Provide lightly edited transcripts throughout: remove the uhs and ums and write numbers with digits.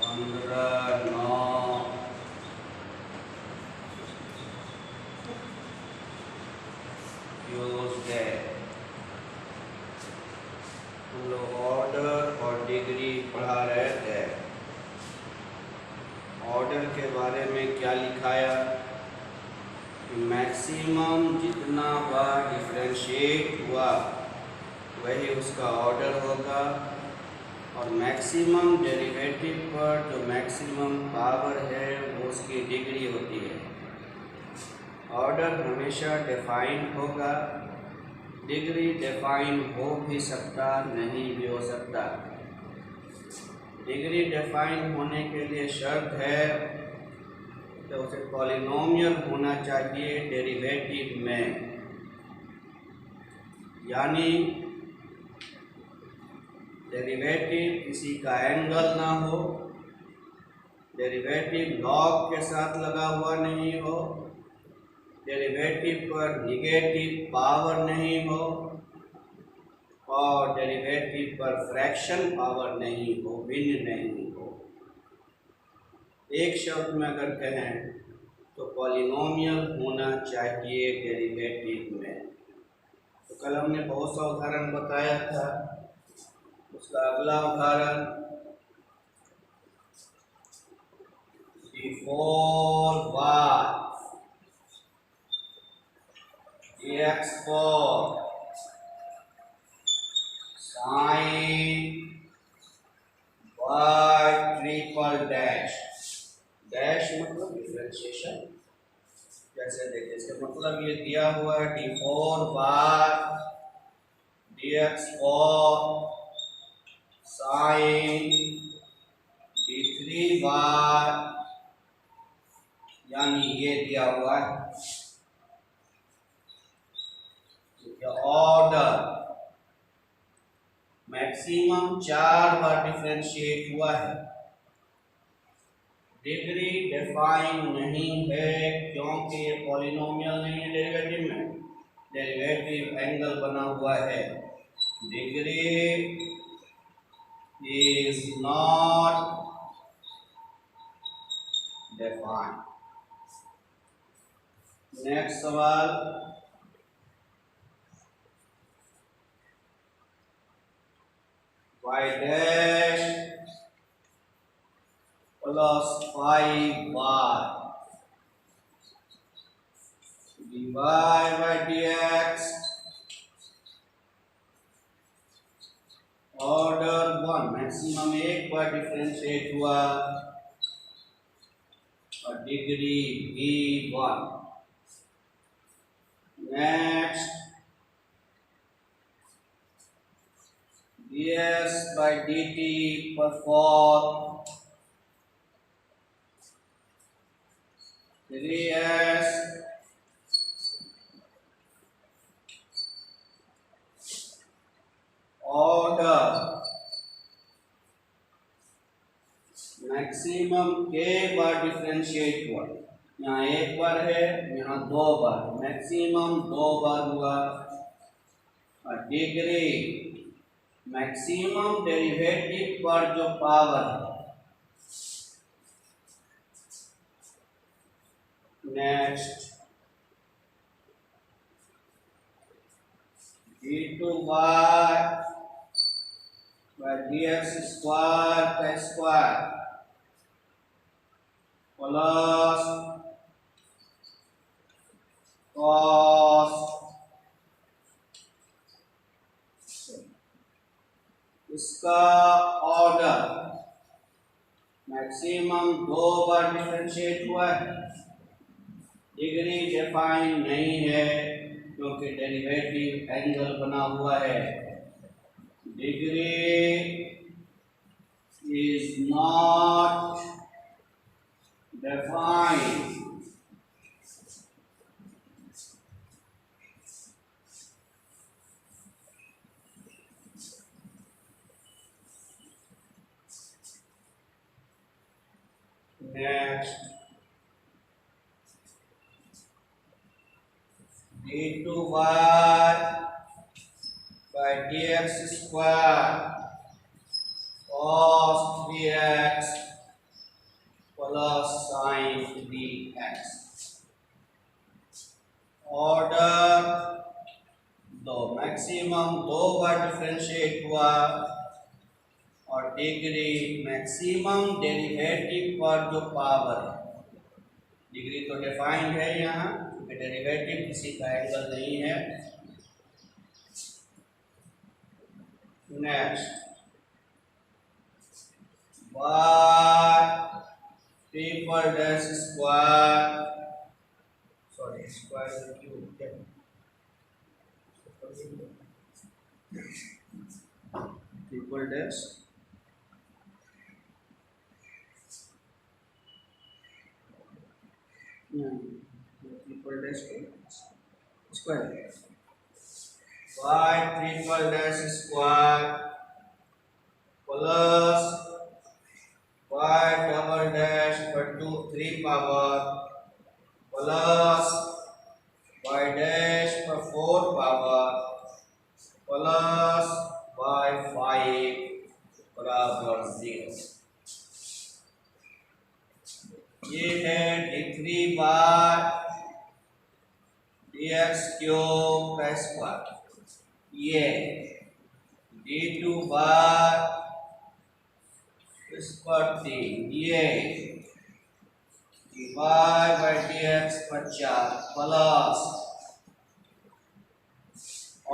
15 9 Tuesday. हम लोग order और डिग्री पढ़ा रहे थे। ऑर्डर के बारे में क्या लिखाया? मैक्सिमम जितना बार डिफरेंशिएट हुआ वही उसका ऑर्डर होगा, और मैक्सिमम डेरिवेटिव पर जो मैक्सिमम पावर है वो उसकी डिग्री होती है। ऑर्डर हमेशा डिफाइंड होगा, डिग्री डिफाइन हो भी सकता, नहीं भी हो सकता। डिग्री डिफाइन होने के लिए शर्त है तो उसे पॉलिनोमियल होना चाहिए डेरिवेटिव में, यानी डेरिवेटिव किसी का एंगल ना हो, डेरिवेटिव लॉग के साथ लगा हुआ नहीं हो, डेरिवेटिव पर निगेटिव पावर नहीं हो, और डेरिवेटिव पर फ्रैक्शन पावर नहीं हो, भिन्न नहीं हो। एक शब्द में अगर कहें तो पॉलिनोमियल होना चाहिए डेरिवेटिव में। तो कल हमने बहुत सा उदाहरण बताया था। उसका अगला उदाहरण d4y dx4 sin y triple dash. Dash मतलब डिफरेंशिएशन। जैसे देखिए, इसका मतलब ये दिया हुआ है d4y dx4 sin d3y, यानी ये दिया हुआ है। ऑर्डर मैक्सिमम 4 बार डिफरेंशिएट हुआ है, डिग्री डिफाइन नहीं है क्योंकि ये पॉलिनोमियल नहीं है। डेरिवेटिव में डेरिवेटिव एंगल बना हुआ है। Degree is not defined। Next सवाल, y dash plus 5y dy by dx order 1 maximum एक बार डिफरेंशिएट हुआ और डिग्री भी 1। नेक्स्ट, ds by dt पर 4 3s ऑर्डर मैक्सिमम के बार डिफरेंशिएट हुआ। यहाँ एक बार है, यहाँ 2 बार, मैक्सिमम 2 बार हुआ। और डिग्री मैक्सिमम डेरिवेटिव पर जो पावर है। Next, d2y by dx square का स्क्वायर प्लस cos, इसका ऑर्डर मैक्सिमम 2 बार डिफरेंशिएट हुआ है, डिग्री डिफाइन नहीं है क्योंकि डेरिवेटिव एंगल बना हुआ है। Degree is not defined। Next, d2y by dx square cos 3x degree maximum derivative पर जो पावर है, डिग्री तो डिफाइंड है यहाँ क्योंकि डेरिवेटिव किसी का एंगल नहीं है। Next bye triple dash square, sorry square cube, triple dash triple dash square by triple dash square plus y double dash पर 3 पावर प्लस y डैश पर 4 पावर प्लस y 5 बराबर 0। ये है d3 बार dx cube का square, ये d2 बार इस पर 3, ये dy बाई dx पर 4 प्लस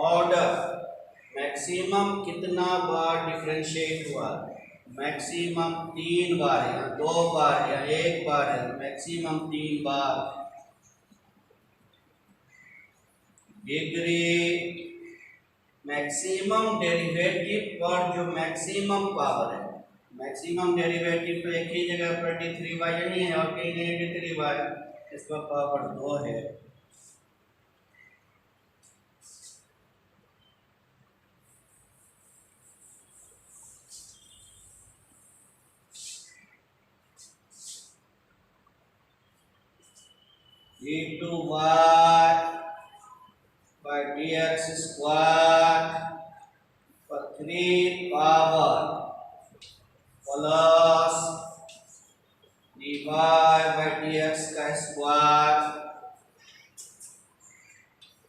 ऑर्डर मैक्सिमम कितना बार डिफरेंशिएट हुआ, मैक्सिमम 3 बार या 2 बार या 1 बार है, मैक्सिमम 3 बार। डिग्री मैक्सिमम डेरिवेटिव पर जो मैक्सिमम पावर है, मैक्सिमम डेरिवेटिव तो एक ही जगह पर d3y नहीं है और कहीं नहीं d3y, इसका पावर 2 है। d2y by dx स्क्वायर पर 3 power plus dy by dx का स्क्वायर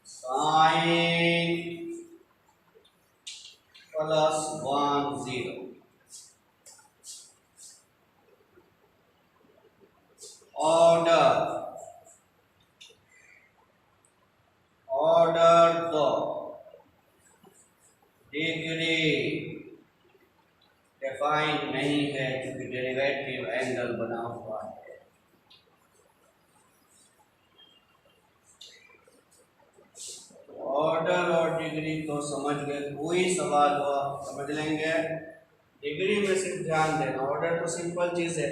साइन प्लस 1 0। ऑर्डर दो डिग्री डिफाइन नहीं है क्योंकि डेरिवेटिव एंगल बना हुआ है। ऑर्डर और डिग्री तो समझ गए, कोई सवाल हो समझ लेंगे। डिग्री में सिर्फ ध्यान देना, ऑर्डर तो सिंपल चीज है,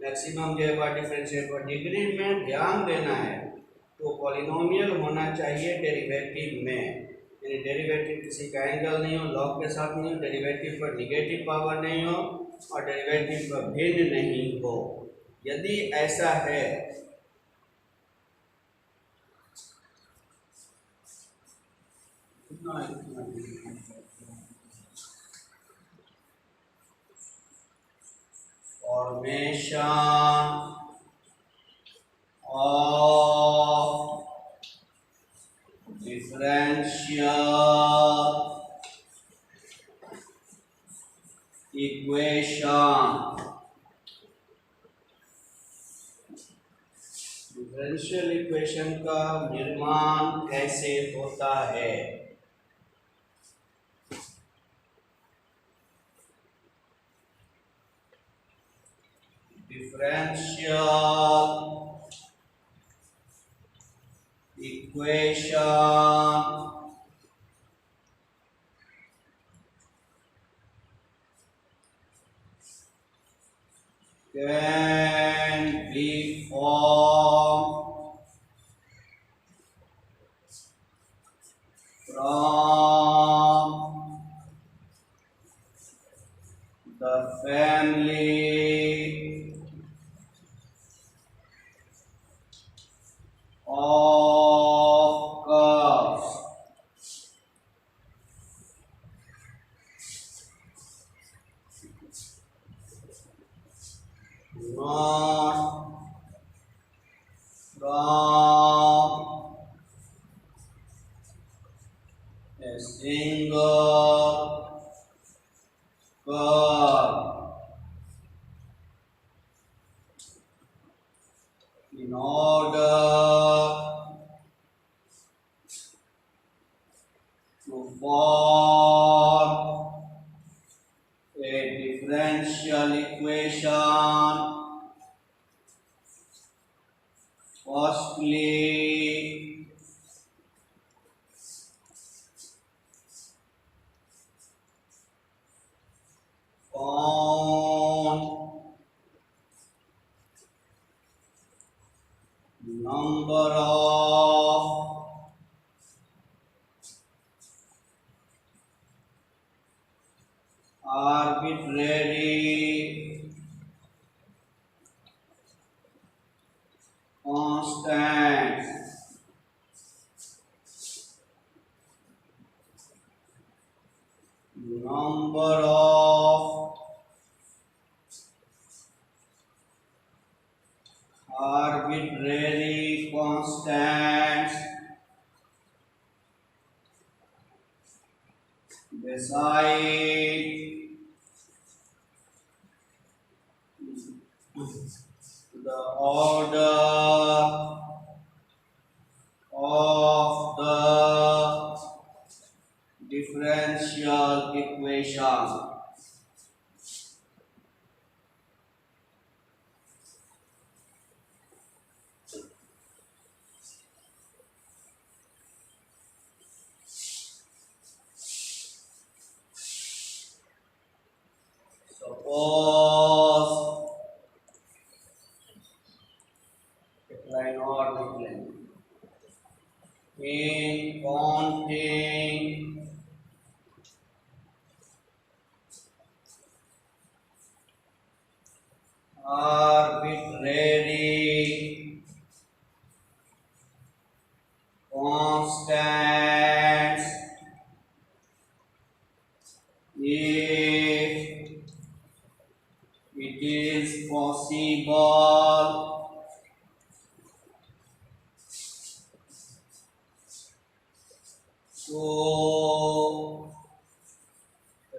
मैक्सिमम जो है डिफरेंशिएट पर, डिग्री में ध्यान देना है तो पॉलिनोमियल होना चाहिए डेरिवेटिव में, यानी डेरिवेटिव किसी का एंगल नहीं हो, लॉग के साथ नहीं हो, डेरिवेटिव पर निगेटिव पावर नहीं हो और डेरिवेटिव पर भिन्न नहीं हो। यदि ऐसा है formation of differential equation, differential equation का निर्माण कैसे होता है। Differential equation can be formed from the family of curves not from a single curve। differential equation. Firstly, found number of arbitrary constants number of arbitrary constants beside the order of the differential equation. Suppose decline or decline in counting arbitrary constants if it is possible to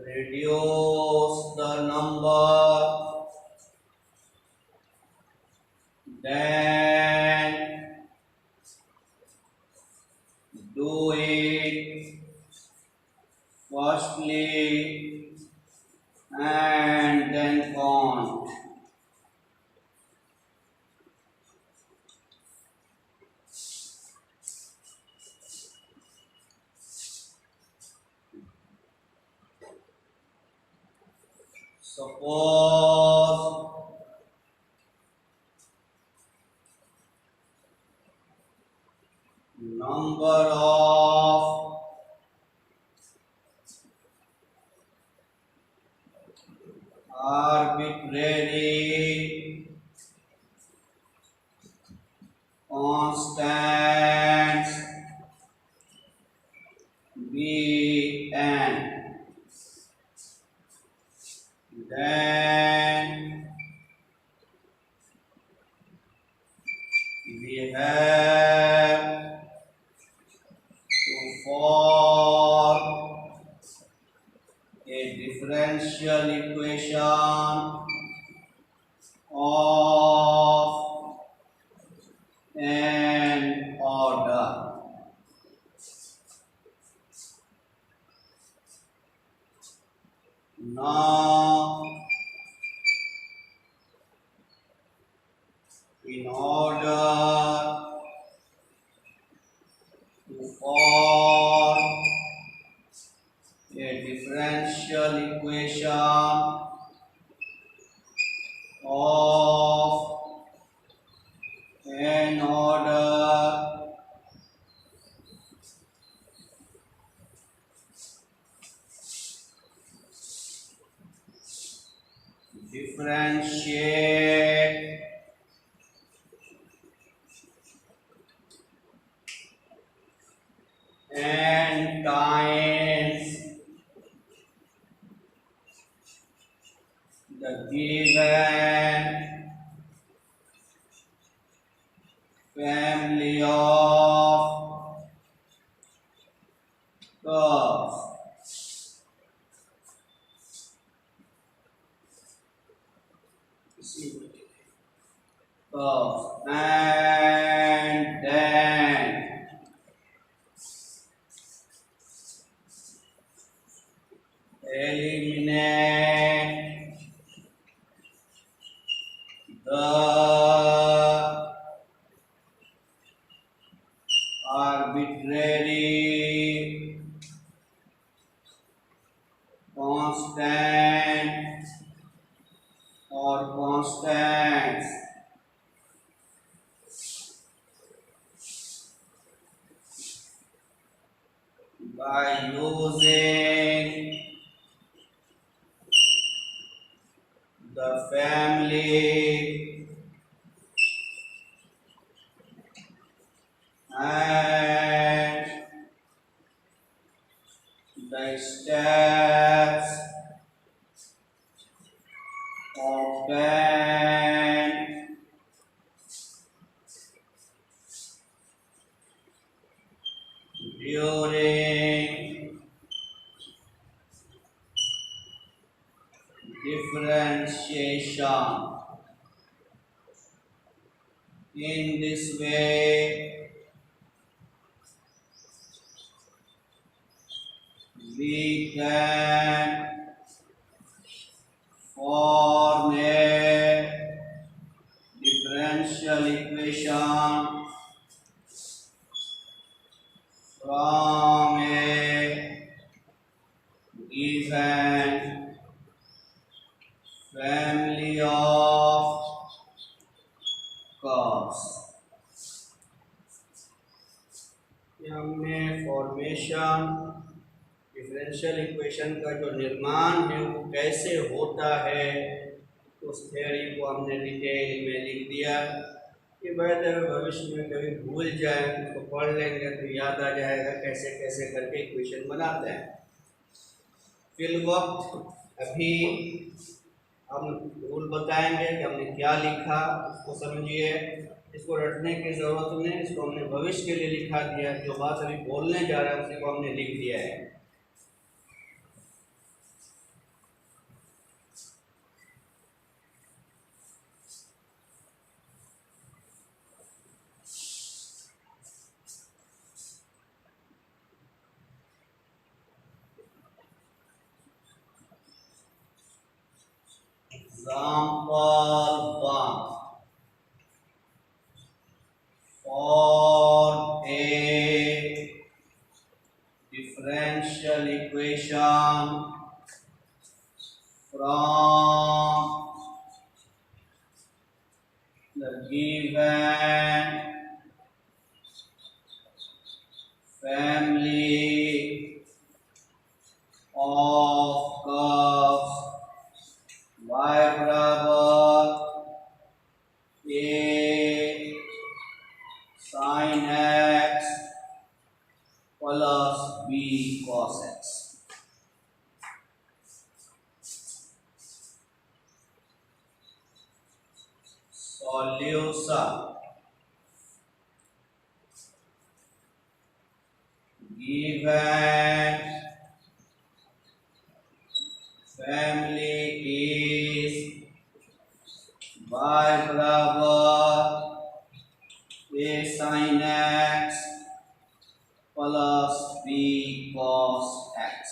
reduce the number, then do it firstly and then count. Suppose number of arbitrary constants be n, then we have to form a differential equation of n order. Now, in order to form a differential equation of n order, differentiate n times the given family of curves. And then eliminate the arbitrary constant or constants by using the family and the steps obtained during differentiation. In this way, we can form a differential equation from a given family of curves. हमने formation differential equation का जो निर्माण है वो कैसे होता है उस थ्योरी को हमने डिटेल में लिख दिया। ये बात अगर भविष्य में कभी भूल जाए तो पढ़ लेंगे तो याद आ जाएगा कैसे कैसे करके इक्वेशन बनाते हैं। फिर वक्त अभी हम रूल बताएंगे कि हमने क्या लिखा उसको समझिए। इसको रटने की ज़रूरत नहीं, इसको हमने भविष्य के लिए लिखा दिया। जो बात अभी बोलने जा रहा है उसी को हमने लिख दिया है। Example 1. For a differential equation from the given family of curves y बराबर a sin x plus b cos x। Solution: given family is y बराबर a sin x plus b cos x।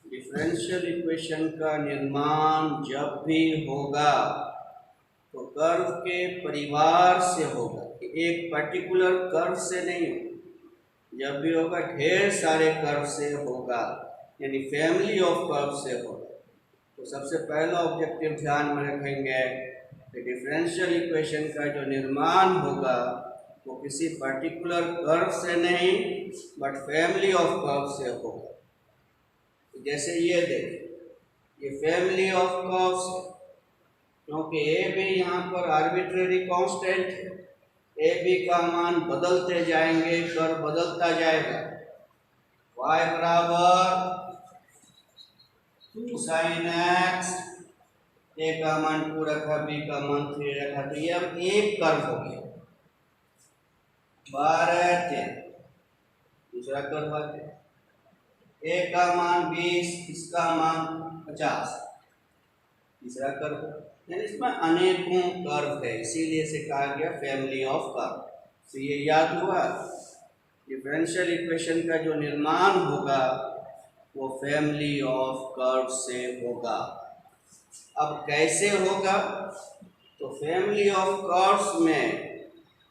Differential equation का निर्माण जब भी होगा तो curve के परिवार से होगा, एक पर्टिकुलर कर्व से नहीं होगा। जब भी होगा ढेर सारे कर्व से होगा, यानी फैमिली ऑफ कर्व से होगा। तो सबसे पहला ऑब्जेक्टिव ध्यान में रखेंगे कि डिफरेंशियल इक्वेशन का जो निर्माण होगा वो किसी पर्टिकुलर कर्व से नहीं बट फैमिली ऑफ कर्व से होगा। जैसे ये देखिए, ये फैमिली ऑफ कर्व्स है क्योंकि ए बी यहाँ पर आर्बिट्रेरी कांस्टेंट है। ए बी का मान बदलते जाएंगे, कर्व बदलता जाएगा। y बराबर 2 sin x, ए का मान 2 रखा, बी का मान 3 रखा, तो ये अब एक कर्व हो गया। 12 10 दूसरा कर्व आ गया। ए का मान 20, इसका मान 50 तीसरा कर्व। यानी इसमें अनेकों कर्व है, इसीलिए इसे कहा गया फैमिली ऑफ कर्व। तो ये याद हुआ, डिफरेंशियल इक्वेशन का जो निर्माण होगा वो फैमिली ऑफ कर्व से होगा। अब कैसे होगा? तो फैमिली ऑफ कर्व्स में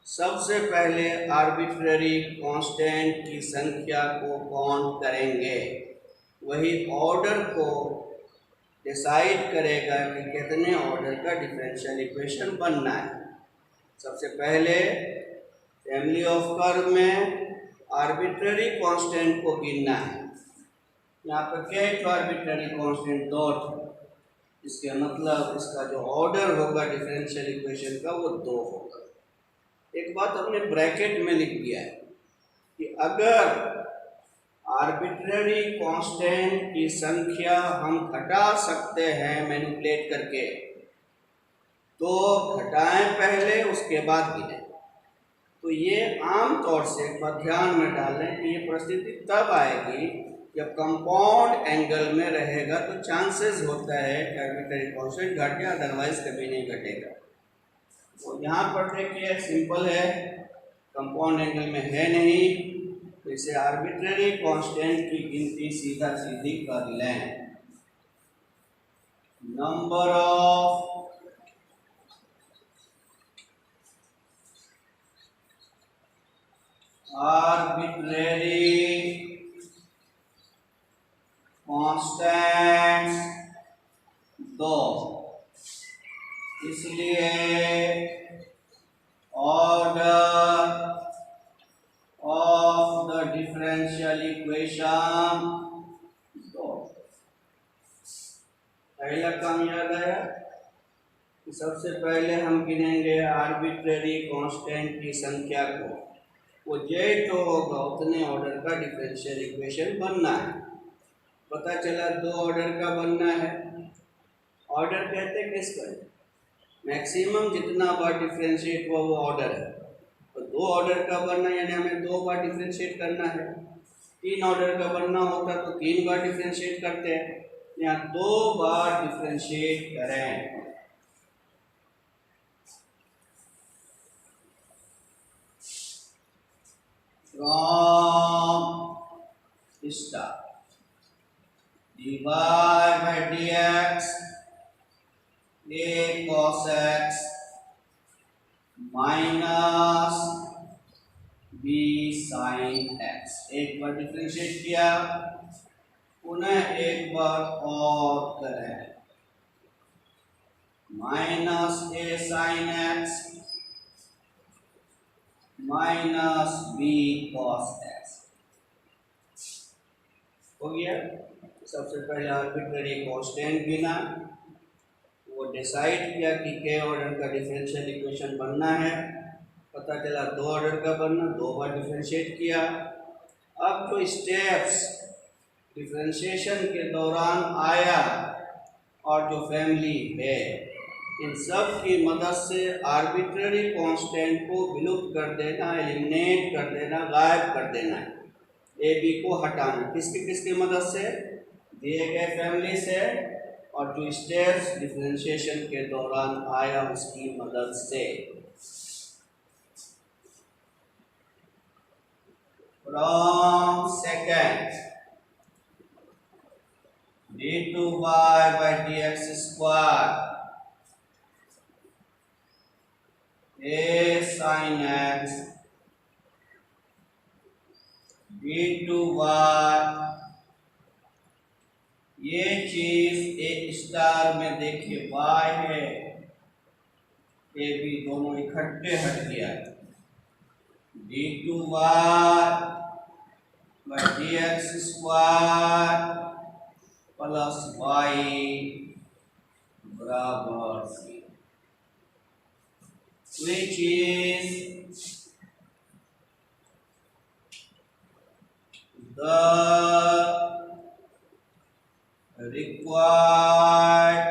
सबसे पहले आर्बिट्ररी कांस्टेंट की संख्या को काउंट करेंगे, वही ऑर्डर को डिसाइड करेगा कि कितने ऑर्डर का डिफरेंशियल इक्वेशन बनना है। सबसे पहले फैमिली ऑफ कर्व में आर्बिट्ररी कांस्टेंट को गिनना है। यहाँ पर क्या है? आर्बिट्ररी कांस्टेंट डॉट, इसके मतलब इसका जो ऑर्डर होगा डिफरेंशियल इक्वेशन का वो 2 होगा। एक बात हमने ब्रैकेट में लिख दिया है कि अगर आर्बिट्ररी कांस्टेंट की संख्या हम घटा सकते हैं मैनिपुलेट करके, तो घटाएं पहले, उसके बाद गिनें। तो ये आम तौर से एक बात ध्यान में डालें कि ये परिस्थिति तब आएगी जब कंपाउंड एंगल में रहेगा, तो चांसेस होता है कि आर्बिट्ररी कांस्टेंट घटे, अदरवाइज कभी नहीं घटेगा। तो यहाँ पर देखिए सिंपल है, कंपाउंड एंगल में है नहीं, तो इसे आर्बिट्ररी कांस्टेंट की गिनती सीधा सीधी कर लें। नंबर ऑफ आर्बिट्ररी कांस्टेंट्स 2, इसलिए order of the differential equation 2। पहला काम याद आया कि सबसे पहले हम गिनेंगे आर्बिट्ररी कांस्टेंट की संख्या को, वो जो होगा उतने ऑर्डर का डिफरेंशियल इक्वेशन बनना है। पता चला 2 ऑर्डर का बनना है। ऑर्डर कहते हैं किसका? मैक्सिमम जितना बार डिफरेंशिएट हुआ वो ऑर्डर है। तो 2 ऑर्डर का बनना यानी हमें 2 बार डिफरेंशिएट करना है। 3 ऑर्डर का बनना होता तो 3 बार डिफरेंशिएट करते हैं, यहाँ 2 बार डिफरेंशिएट करें। From star dy by dx a cos x minus b sin x। एक बार डिफरेंशिएट किया, पुनः एक बार और करें, minus a sin x minus b cos x हो गया। सबसे पहले आर्बिट्ररी कांस्टेंट गिना, वो डिसाइड किया कि के ऑर्डर का डिफरेंशियल इक्वेशन बनना है। पता चला 2 ऑर्डर का बनना, 2 बार डिफरेंशिएट किया। अब जो स्टेप्स डिफरेंशिएशन के दौरान आया और जो फैमिली है, इन सब की मदद से आर्बिट्ररी कांस्टेंट को विलुप्त कर देना, एलिमिनेट कर देना, गायब कर देना है। ए बी को हटाना किसकी मदद से? दिए गए फैमिली से, और जो स्टेप्स डिफरेंशिएशन के दौरान आया उसकी मदद से। From second d2y by dx square a sin x d2y, ये चीज एक स्टार में देखिए y है, ए बी दोनों इकट्ठे हट गया। d2y by dx square plus y बराबर c, which is the required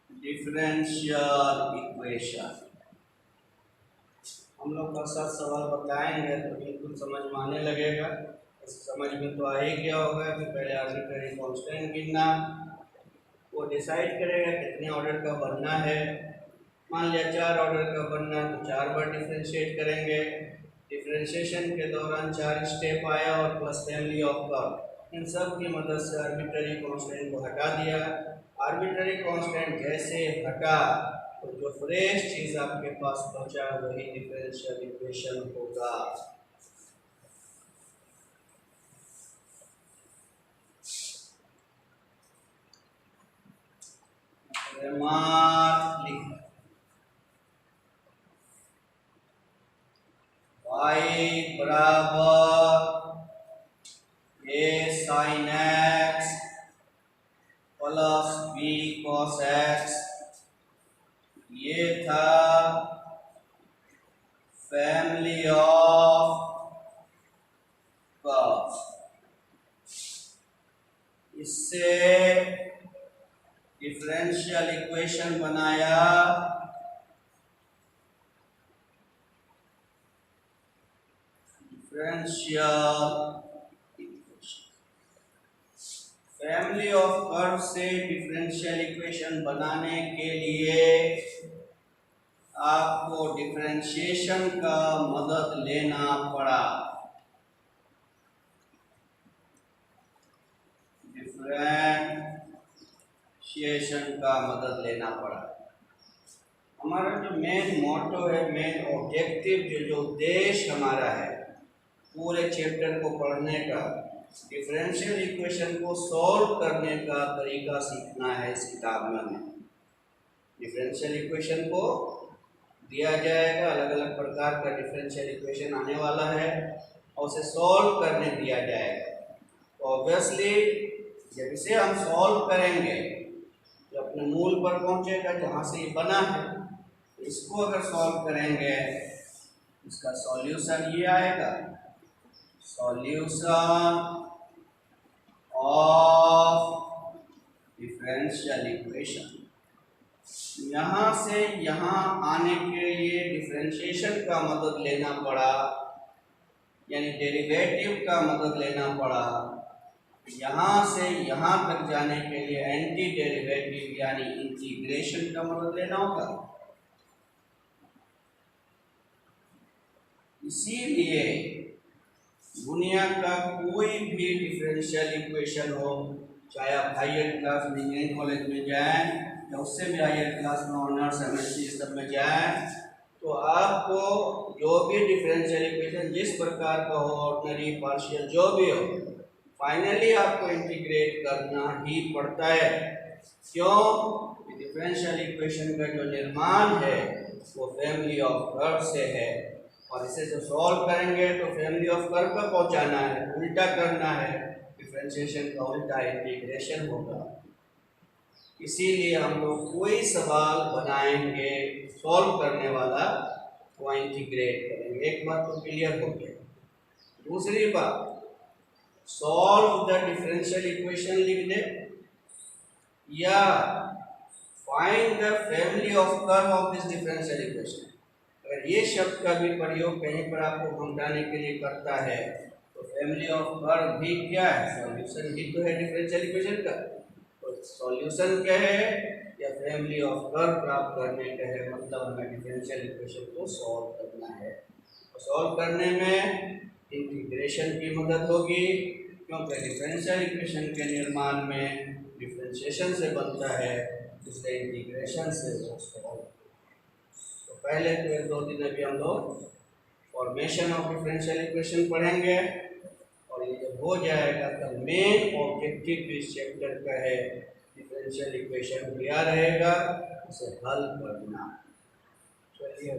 differential equation। हम लोग का साथ सवाल बताएंगे तो बिल्कुल समझ में आने लगेगा। समझ में तो आ ही गया होगा कि पहले आर्बिट्ररी कांस्टेंट गिनना, वो डिसाइड करेगा कितने ऑर्डर का बनना है। मान लिया 4 ऑर्डर का बनना है तो 4 बार डिफरेंशिएट करेंगे। डिफरेंशिएशन के दौरान 4 स्टेप आया और प्लस फैमिली ऑफ कर्व, इन सब की मदद से आर्बिट्ररी कांस्टेंट को हटा दिया। आर्बिट्ररी कांस्टेंट जैसे हटा तो जो फ्रेश चीज आपके पास बचा वही डिफरेंशियल इक्वेशन होगा। y बराबर a sin x plus b cos x, ये था फैमिली ऑफ कर्व्स। इससे डिफरेंशियल इक्वेशन बनाया फैमिली ऑफ कर्व से डिफरेंशियल इक्वेशन बनाने के लिए आपको डिफरेंशिएशन का मदद लेना पड़ा। डिफरेंशिएशन का मदद लेना पड़ा। हमारा जो मेन मोटो है, मेन ऑब्जेक्टिव, जो उद्देश्य हमारा है पूरे चैप्टर को पढ़ने का, डिफरेंशियल इक्वेशन को सॉल्व करने का तरीका सीखना है। इस किताब में हमें डिफरेंशियल इक्वेशन को दिया जाएगा, अलग अलग प्रकार का डिफरेंशियल इक्वेशन आने वाला है और उसे सॉल्व करने दिया जाएगा। तो ऑब्वियसली जब इसे हम सॉल्व करेंगे तो अपने मूल पर पहुंचेगा जहाँ से ये बना है। इसको अगर सॉल्व करेंगे इसका सॉल्यूशन ये आएगा, सॉल्यूशन ऑफ डिफरेंशियल इक्वेशन। यहाँ से यहाँ आने के लिए डिफरेंशिएशन का मदद लेना पड़ा, यानी डेरिवेटिव का मदद लेना पड़ा। यहाँ से यहाँ तक जाने के लिए एंटी डेरिवेटिव यानी इंटीग्रेशन का मदद लेना होगा। इसीलिए दुनिया का कोई भी डिफरेंशियल इक्वेशन हो, चाहे आप हायर क्लास में इंजीनियरिंग कॉलेज में जाएं या उससे भी हायर क्लास में ऑनर्स एमएससी सब में जाएं, तो आपको जो भी डिफरेंशियल इक्वेशन जिस प्रकार का हो, ऑर्डिनरी, पार्शियल, जो भी हो, फाइनली आपको इंटीग्रेट करना ही पड़ता है। क्यों? डिफरेंशियल इक्वेशन का जो निर्माण है वो फैमिली ऑफ कर्व से है और इसे जो सॉल्व करेंगे तो फैमिली ऑफ कर्व पर पहुंचाना है, उल्टा करना है, डिफरेंशिएशन का उल्टा इंटीग्रेशन होगा। इसीलिए हम लोग कोई सवाल बनाएंगे सॉल्व करने वाला वो इंटीग्रेट करेंगे। एक बात तो क्लियर हो गया। दूसरी बात, सॉल्व द डिफरेंशियल इक्वेशन लिख दे या find the family of curve of this differential equation. अगर ये शब्द का भी प्रयोग कहीं पर आपको समझाने के लिए करता है तो फैमिली ऑफ कर्व भी क्या है, सॉल्यूशन ही तो है डिफरेंशियल इक्वेशन का। तो सॉल्यूशन क्या है या फैमिली ऑफ कर्व प्राप्त करने का है, मतलब हमें डिफरेंशियल इक्वेशन को सॉल्व करना है। तो सॉल्व करने में इंटीग्रेशन की मदद होगी, क्योंकि डिफरेंशियल इक्वेशन के निर्माण में डिफरेंशिएशन से बनता है, इसलिए इंटीग्रेशन से वो सॉल्व। तो पहले तो 1-2 दिन अभी हम लोग फॉर्मेशन ऑफ डिफरेंशियल इक्वेशन पढ़ेंगे और ये जब हो जाएगा तब मेन ऑब्जेक्टिव इस चैप्टर का है डिफरेंशियल इक्वेशन दिया रहेगा, उसे हल करना। चलिए